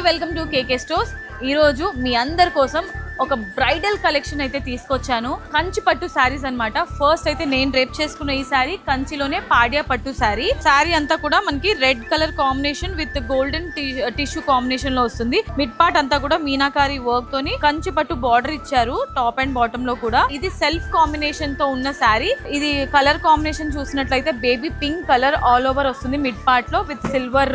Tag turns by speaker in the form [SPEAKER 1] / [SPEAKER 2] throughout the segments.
[SPEAKER 1] Welcome to KK stores. ఈ రోజు మీ అందరి కోసం ఒక బ్రైడల్ కలెక్షన్ అయితే తీసుకొచ్చాను. కంచి పట్టు శారీస్ అన్నమాట. ఫస్ట్ అయితే నేను డ్రేప్ చేసుకున్న ఈ శారీ కంచిలోనే పాడియా పట్టు శారీ. శారీ అంతా కూడా మనకి red colour combination with golden tissue combination లో వస్తుంది. మిడ్ పార్ట్ అంతా కూడా మీనాకారి వర్క్ తోని కంచి పట్టు బార్డర్ ఇచ్చారు. టాప్ అండ్ బాటమ్ లో కూడా ఇది సెల్ఫ్ కాంబినేషన్ తో ఉన్న శారీ. ఇది కలర్ కాంబినేషన్ చూసినట్లయితే baby pink colour all over వస్తుంది మిడ్ పార్ట్ లో with silver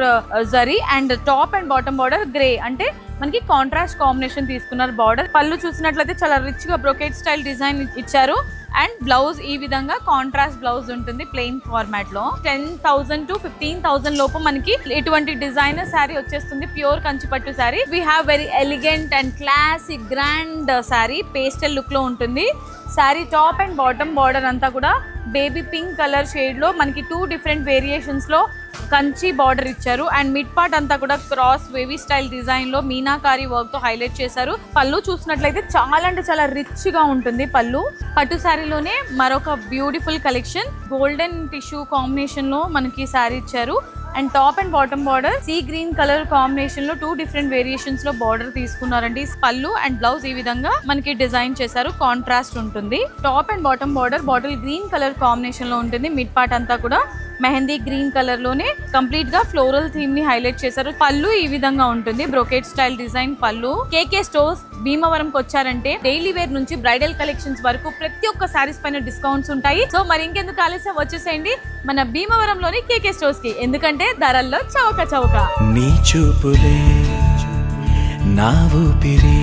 [SPEAKER 1] zari and top and bottom border grey, అంటే మనకి కాంట్రాస్ట్ కాంబినేషన్ తీసుకున్నారు. బార్డర్ పళ్ళు చూసినట్లయితే చాలా రిచ్ గా బ్రొకేట్ స్టైల్ డిజైన్ ఇచ్చారు. అండ్ బ్లౌజ్ ఈ విధంగా కాంట్రాస్ట్ బ్లౌజ్ ఉంటుంది ప్లెయిన్ ఫార్మాట్ లో. 10,000 to 15,000 లోపు మనకి ఇటువంటి డిజైనర్ శారీ వచ్చేస్తుంది. Pure Kanchipattu sari. We have very elegant and classic grand sari. Pastel look లో ఉంటుంది. Sari top and bottom border అంతా కూడా బేబీ పింక్ కలర్ షేడ్ లో మనకి 2 డిఫరెంట్ వేరియేషన్స్ లో కంచి బార్డర్ ఇచ్చారు. అండ్ మిడ్ పార్ట్ అంతా కూడా క్రాస్ వేవీ స్టైల్ డిజైన్ లో మీనాకారి వర్క్ తో హైలైట్ చేశారు. పళ్ళు చూసినట్లయితే చాలా అంటే చాలా రిచ్ గా ఉంటుంది పళ్ళు. పట్టు శారీలోనే మరొక beautiful collection. Golden tissue combination లో మనకి శారీ ఇచ్చారు. And top and bottom border sea green colour combination లో 2 డిఫరెంట్ వేరియేషన్స్ లో బార్డర్ తీసుకున్నారండి. పళ్ళు అండ్ బ్లౌజ్ ఈ విధంగా మనకి డిజైన్ చేశారు. కాంట్రాస్ట్ ఉంటుంది. Top and bottom border bottle green colour combination లో ఉంటుంది. మిడ్ పార్ట్ అంతా కూడా మెహందీ గ్రీన్ కలర్ లోనే కంప్లీట్ గా ఫ్లోరల్ థీమ్ ని హైలైట్ చేశారు. పళ్ళు ఈ విధంగా ఉంటుంది. బ్రొకేట్ స్టైల్ డిజైన్ పళ్ళు. కేకే స్టోర్స్ భీమవరంకి వచ్చారంటే డైలీ వేర్ నుంచి బ్రైడల్ కలెక్షన్స్ వరకు ప్రతి ఒక్క శారీస్ పైన డిస్కౌంట్స్ ఉంటాయి. సో మరి ఇంకెందుకు ఆలస్యం, వచ్చేసేయండి మన భీమవరంలోని కేకే స్టోర్స్ కి. ఎందుకంటే ధరల్లో చౌక చౌక.
[SPEAKER 2] నీ చూపులే నా ఊపిరి